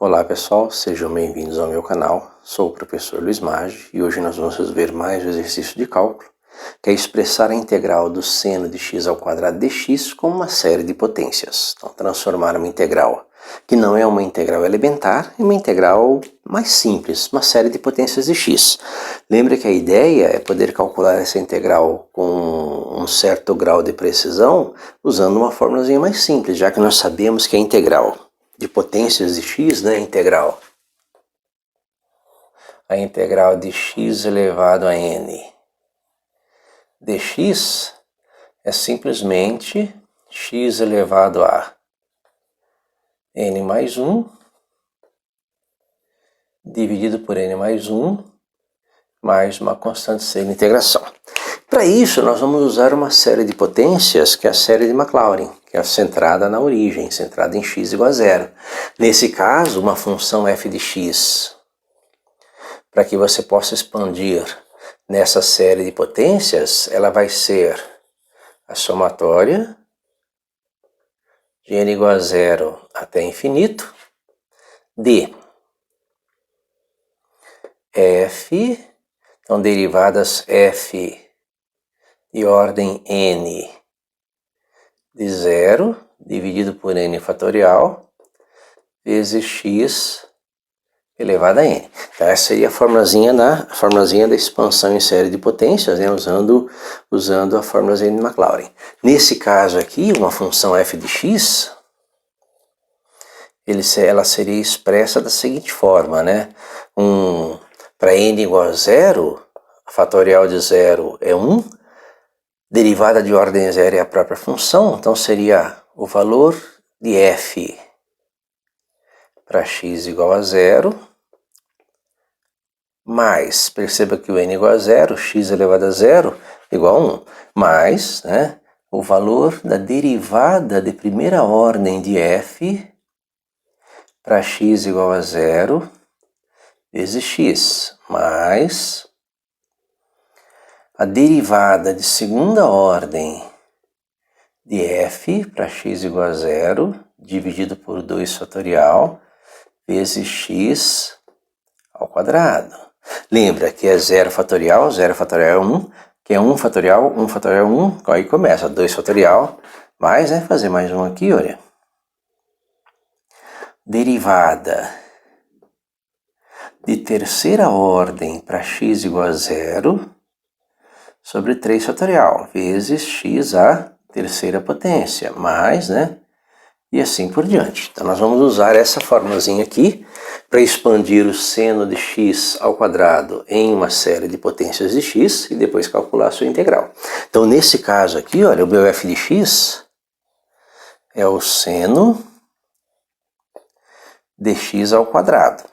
Olá pessoal, sejam bem-vindos ao meu canal. Sou o professor Luiz Maggi e hoje nós vamos resolver mais um exercício de cálculo, que é expressar a integral do seno de x ao quadrado de x com uma série de potências. Então, transformar uma integral que não é uma integral elementar em uma integral mais simples, uma série de potências de x. Lembra que a ideia é poder calcular essa integral com um certo grau de precisão usando uma fórmulazinha mais simples, já que nós sabemos que a integral de potências de x, né, a integral de x elevado a n dx é simplesmente x elevado a n mais 1 dividido por n mais 1 mais uma constante c de integração. Para isso, nós vamos usar uma série de potências, que é a série de Maclaurin, que é centrada na origem, centrada em x igual a zero. Nesse caso, uma função f de x, para que você possa expandir nessa série de potências, ela vai ser a somatória de n igual a zero até infinito de f, então derivadas f de ordem n de zero dividido por n fatorial vezes x elevado a n. Então essa seria a formulazinha da expansão em série de potências, né, usando a fórmulazinha de Maclaurin. Nesse caso aqui, uma função f de x, ela seria expressa da seguinte forma, né? Para n igual a zero, a fatorial de zero é 1, derivada de ordem zero é a própria função, então seria o valor de f para x igual a zero, mais, perceba que o n igual a zero, x elevado a zero igual a 1, mais, né, o valor da derivada de primeira ordem de f para x igual a zero vezes x, mais a derivada de segunda ordem de f para x igual a zero dividido por 2 fatorial vezes x ao quadrado. Lembra que é 0 fatorial é 1, que é 1 fatorial, 1, aí começa 2 fatorial, mais, né, fazer mais um aqui, olha. Derivada de terceira ordem para x igual a zero sobre 3 fatorial, vezes x à terceira potência, mais, né, e assim por diante. Então nós vamos usar essa formulazinha aqui para expandir o seno de x ao quadrado em uma série de potências de x e depois calcular a sua integral. Então nesse caso aqui, olha, o meu f de x é o seno de x ao quadrado.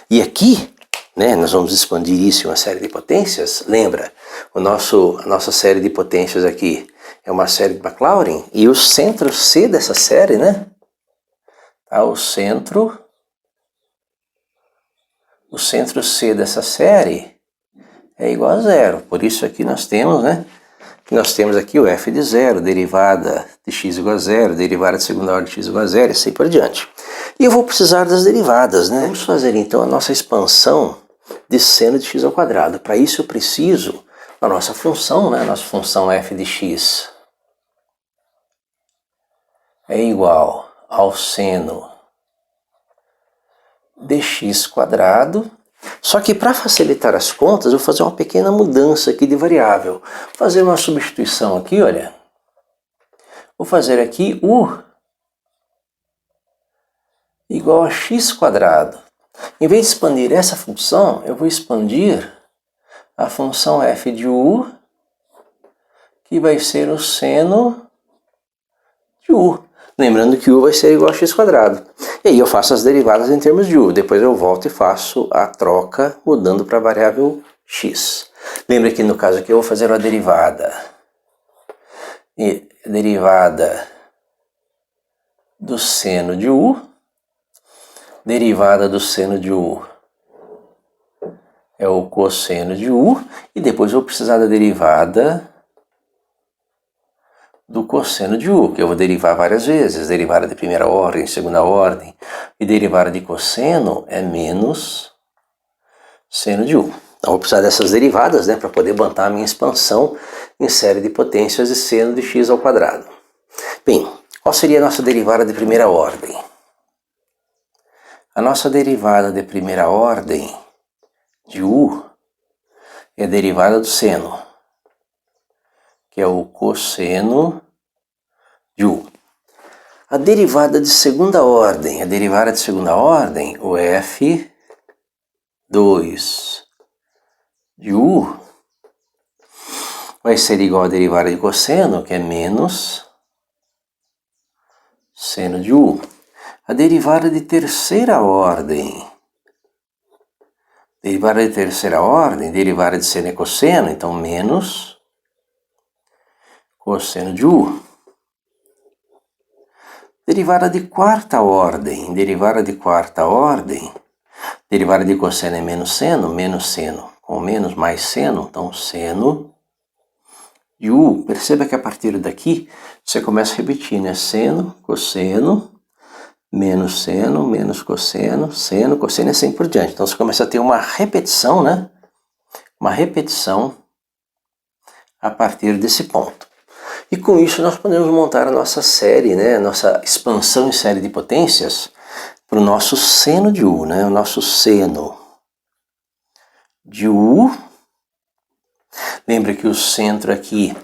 E aqui, né, nós vamos expandir isso em uma série de potências. Lembra, a nossa série de potências aqui é uma série de Maclaurin, e o centro C dessa série, né, tá, o centro C dessa série é igual a zero. Por isso aqui nós temos, né, aqui o f de zero, derivada de x igual a zero, derivada de segunda ordem de x igual a zero, e assim por diante. E eu vou precisar das derivadas, né? Vamos fazer então a nossa expansão de seno de x ao quadrado. Para isso eu preciso da nossa função, né? Nossa função f de x é igual ao seno de x quadrado. Só que para facilitar as contas, eu vou fazer uma pequena mudança aqui de variável. Vou fazer uma substituição aqui, olha. Vou fazer aqui u igual a x quadrado. Em vez de expandir essa função, eu vou expandir a função f de u, que vai ser o seno de u. Lembrando que u vai ser igual a x quadrado. E aí eu faço as derivadas em termos de u. Depois eu volto e faço a troca mudando para a variável x. Lembra que no caso aqui eu vou fazer uma derivada. E derivada do seno de u. Derivada do seno de u é o cosseno de u. E depois eu vou precisar da derivada do cosseno de U, que eu vou derivar várias vezes, derivada de primeira ordem, segunda ordem, e derivada de cosseno é menos seno de U. Então vou precisar dessas derivadas, né, para poder botar a minha expansão em série de potências de seno de x ao quadrado. Bem, qual seria a nossa derivada de primeira ordem? A nossa derivada de primeira ordem de U é a derivada do seno, que é o cosseno de U. A derivada de segunda ordem, o F2 de U vai ser igual à derivada de cosseno, que é menos seno de U. A derivada de terceira ordem, derivada de seno e cosseno, então menos cosseno de U. Derivada de quarta ordem, derivada de cosseno é menos seno, com menos mais seno, então seno de U. Perceba que a partir daqui você começa a repetir, né? Seno, cosseno, menos cosseno, seno, cosseno e assim por diante. Então você começa a ter uma repetição, né? Uma repetição a partir desse ponto. E com isso nós podemos montar a nossa série, né? Nossa expansão em série de potências para o nosso seno de U, né? O nosso seno de U. Lembra que o centro aqui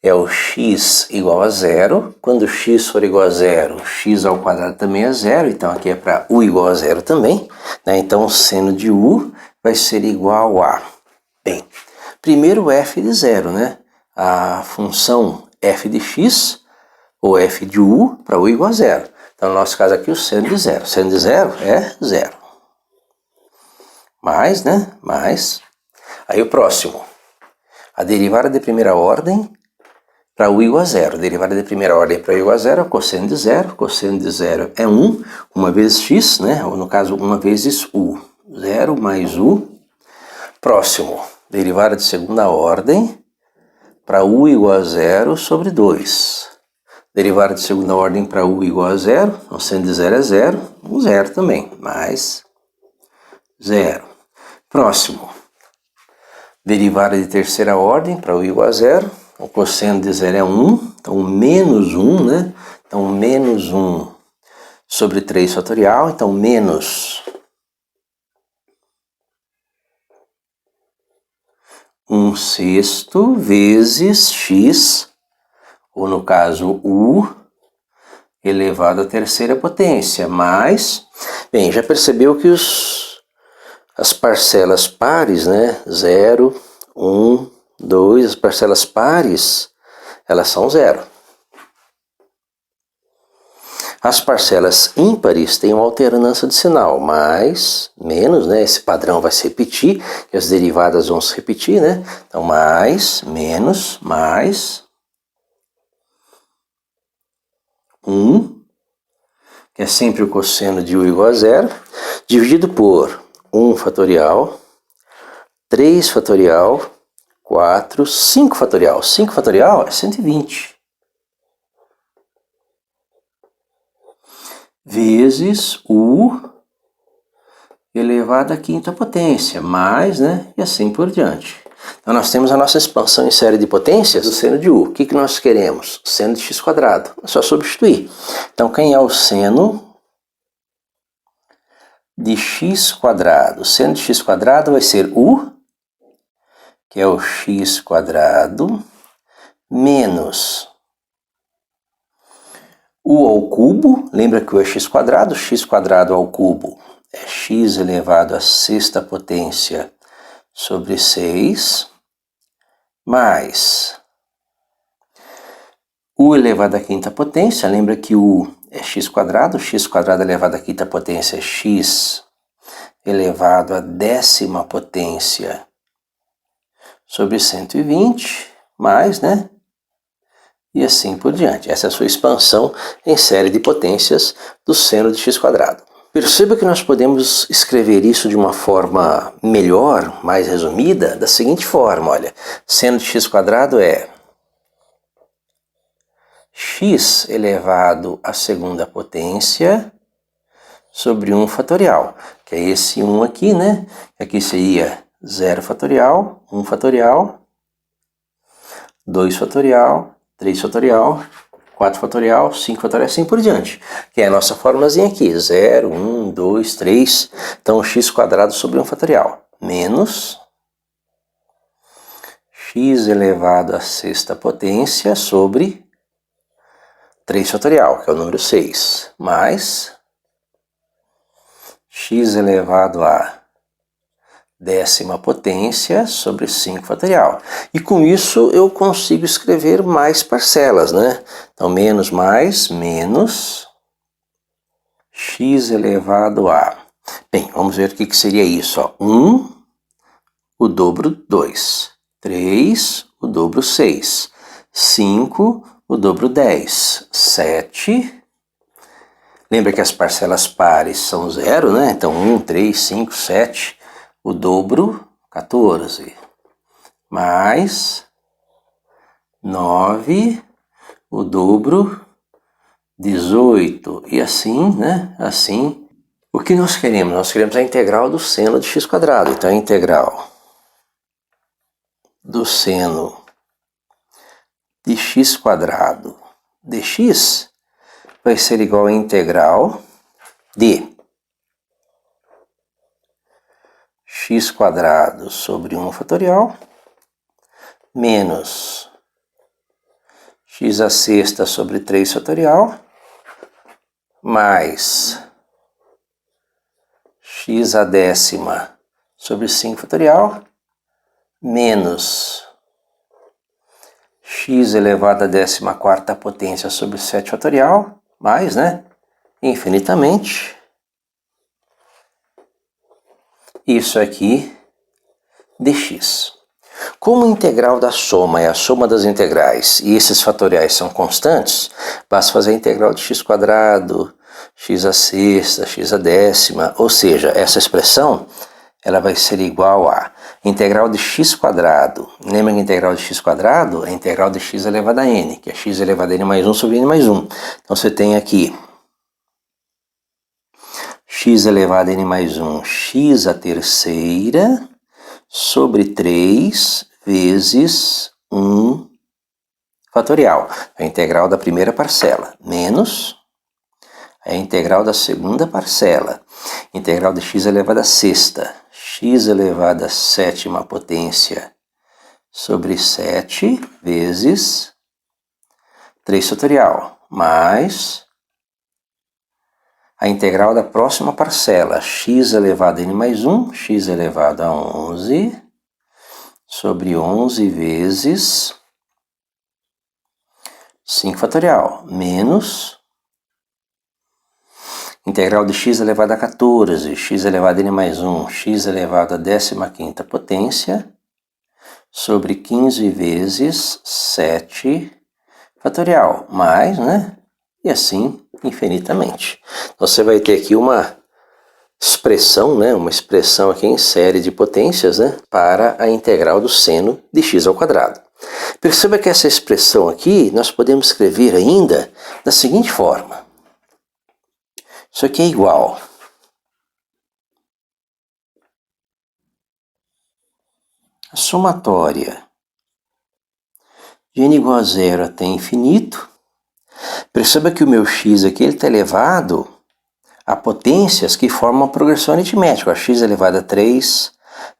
é o x igual a zero. Quando x for igual a zero, x ao quadrado também é zero. Então aqui é para U igual a zero também, né? Então o seno de U vai ser igual a... Bem, primeiro f de zero, né? A função f de x, ou f de U, para U igual a zero. Então no nosso caso aqui o seno de zero. Seno de zero é zero. Mais, né? Mais. Aí o próximo. A derivada de primeira ordem para U igual a zero. Derivada de primeira ordem para U igual a zero é cosseno de zero. Cosseno de zero é 1. Uma vezes x, né? Ou no caso, uma vezes U. 0 mais U. Próximo. Derivada de segunda ordem para U igual a zero sobre 2. Derivada de segunda ordem para U igual a zero. Então, seno de zero é zero. Um zero também. Mais zero. Próximo. Derivada de terceira ordem para U igual a zero. O cosseno de zero é 1, então menos 1, né? Então menos 1 sobre 3 fatorial, então menos 1/6 vezes x, ou no caso U, elevado à terceira potência, mais... Bem, já percebeu que as parcelas pares, né? 0, 1... 2, as parcelas pares, elas são zero. As parcelas ímpares têm uma alternância de sinal, mais, menos, né? Esse padrão vai se repetir, e as derivadas vão se repetir, né? Então, mais, menos, mais 1, que é sempre o cosseno de U igual a zero, dividido por 1 fatorial, 3 fatorial, 4, 5 fatorial. 5 fatorial é 120. Vezes U elevado à quinta potência, mais, né? E assim por diante. Então nós temos a nossa expansão em série de potências do seno de U. O que nós queremos? Seno de x quadrado. É só substituir. Então quem é o seno de x quadrado? O seno de x quadrado vai ser U, que é o x quadrado, menos U ao cubo. Lembra que o é x quadrado ao cubo é x elevado à sexta potência sobre 6, mais U elevado à quinta potência. Lembra que U é x quadrado elevado à quinta potência é x elevado à décima potência sobre 120, mais, né? E assim por diante. Essa é a sua expansão em série de potências do seno de x quadrado. Perceba que nós podemos escrever isso de uma forma melhor, mais resumida, da seguinte forma, olha. Seno de x quadrado é x elevado à segunda potência sobre 1 fatorial, que é esse 1 aqui, né? Aqui seria 0 fatorial, 1 fatorial, 2 fatorial, 3 fatorial, 4 fatorial, 5 fatorial, assim por diante. Que é a nossa formulazinha aqui, 0, 1, 2, 3. Então, x quadrado sobre 1 fatorial, menos x elevado à sexta potência sobre 3 fatorial, que é o número 6, mais x elevado à décima potência sobre 5 fatorial. E com isso eu consigo escrever mais parcelas, né? Então, menos mais, menos x elevado a... Bem, vamos ver o que seria isso. Ó. 1, o dobro 2. 3, o dobro 6. 5, o dobro 10. 7... Lembra que as parcelas pares são 0, né? Então, 1, 3, 5, 7... O dobro, 14, mais 9, o dobro, 18, e assim, né? Assim, o que nós queremos? Nós queremos a integral do seno de x quadrado. Então, a integral do seno de x quadrado de x vai ser igual a integral de x quadrado sobre 1 fatorial menos x à sexta sobre 3 fatorial mais x à décima sobre 5 fatorial menos x elevado à décima quarta potência sobre 7 fatorial mais, né, infinitamente. Isso aqui dx. Como a integral da soma é a soma das integrais e esses fatoriais são constantes, basta fazer a integral de x quadrado, x à sexta, x à décima, ou seja, essa expressão ela vai ser igual a integral de x quadrado. Lembra que a integral de x quadrado é a integral de x elevado a n, que é x elevado a n mais 1 sobre n mais 1. Então você tem aqui x elevado a n mais 1, x à terceira, sobre 3 vezes 1 fatorial. A integral da primeira parcela, menos a integral da segunda parcela. Integral de x elevado à sexta, x elevado à sétima potência, sobre 7 vezes 3 fatorial, mais a integral da próxima parcela, x elevado a n mais 1, x elevado a 11, sobre 11 vezes 5 fatorial, menos integral de x elevado a 14, x elevado a n mais 1, x elevado a 15ª potência, sobre 15 vezes 7 fatorial, mais, né? E assim infinitamente. Então, você vai ter aqui uma expressão, né? Uma expressão aqui em série de potências, né? Para a integral do seno de x ao quadrado. Perceba que essa expressão aqui nós podemos escrever ainda da seguinte forma. Isso aqui é igual a somatória de n igual a 0 até infinito. Perceba que o meu x aqui está elevado a potências que formam uma progressão aritmética. A x elevado a 3,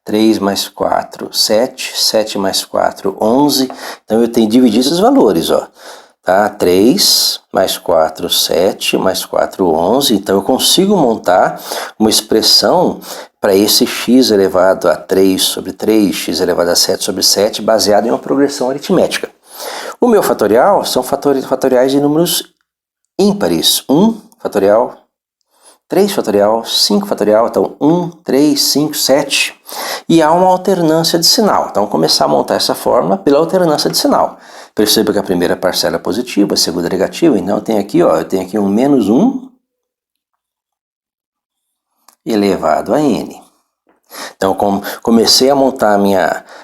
3 mais 4, 7, 7 mais 4, 11. Então eu tenho dividido esses valores, ó. Tá? 3 mais 4, 7, mais 4, 11. Então eu consigo montar uma expressão para esse x elevado a 3 sobre 3, x elevado a 7 sobre 7, baseado em uma progressão aritmética. O meu fatorial são fatoriais de números ímpares. 1 fatorial, 3 fatorial, 5 fatorial, então 1, 3, 5, 7. E há uma alternância de sinal. Então, vamos começar a montar essa fórmula pela alternância de sinal. Perceba que a primeira parcela é positiva, a segunda é negativa. Então, eu tenho aqui um menos 1 elevado a n. Então, comecei a montar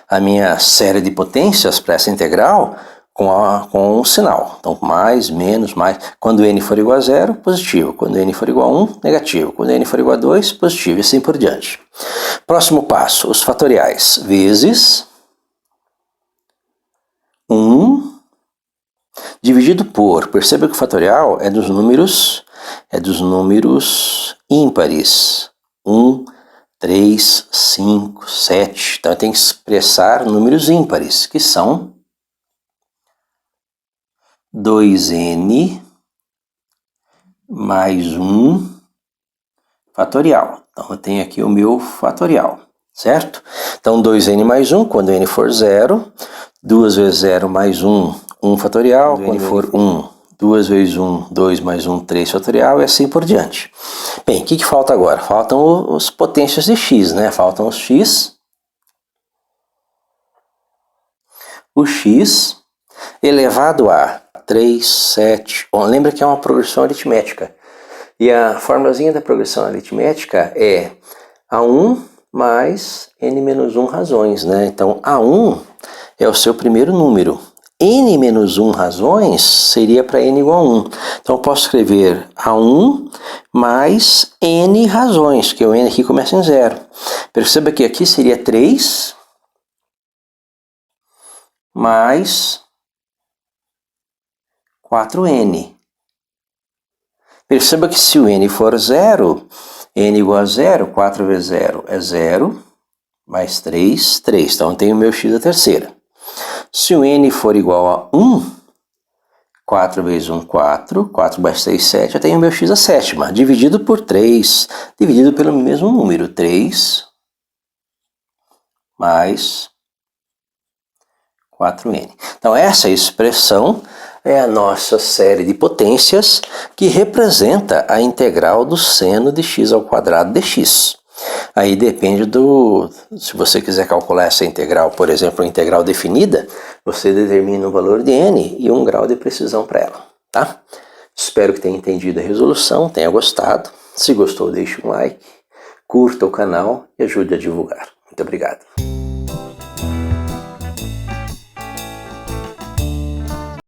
a minha série de potências para essa integral com um sinal. Então, mais, menos, mais. Quando n for igual a 0, positivo. Quando n for igual a 1, negativo. Quando n for igual a 2, positivo. E assim por diante. Próximo passo, os fatoriais. Vezes 1 dividido por. Perceba que o fatorial é dos números ímpares. 1, 3, 5, 7. Então, tem que expressar números ímpares, que são 2n mais 1 fatorial. Então, eu tenho aqui o meu fatorial, certo? Então, 2n mais 1, quando n for 0, 2 vezes 0 mais 1, 1 fatorial. Quando n for 1, 2 vezes 1, 2 mais 1, 3 fatorial, e assim por diante. Bem, o que falta agora? Faltam os potências de x, né? Faltam os x. O x elevado a 3, 7... Bom, lembra que é uma progressão aritmética. E a formulazinha da progressão aritmética é A1 mais n menos 1 razões, né? Então, A1 é o seu primeiro número. N menos 1 razões seria para n igual a 1. Então, eu posso escrever A1 mais n razões, que o n aqui começa em 0. Perceba que aqui seria 3 mais 4n. Perceba que se o n for 0, n igual a 0, 4 vezes 0 é 0, mais 3, 3. Então, eu tenho o meu x à terceira. Se o n for igual a 1, 4 vezes 1, 4, 4 mais 3, 7, eu tenho o meu x à sétima, dividido por 3, dividido pelo mesmo número, 3 mais 4n. Então, essa expressão é a nossa série de potências que representa a integral do seno de x ao quadrado dx. Aí depende se você quiser calcular essa integral, por exemplo, a integral definida, você determina o valor de n e 1 grau de precisão para ela, tá? Espero que tenha entendido a resolução, tenha gostado. Se gostou, deixe um like, curta o canal e ajude a divulgar. Muito obrigado.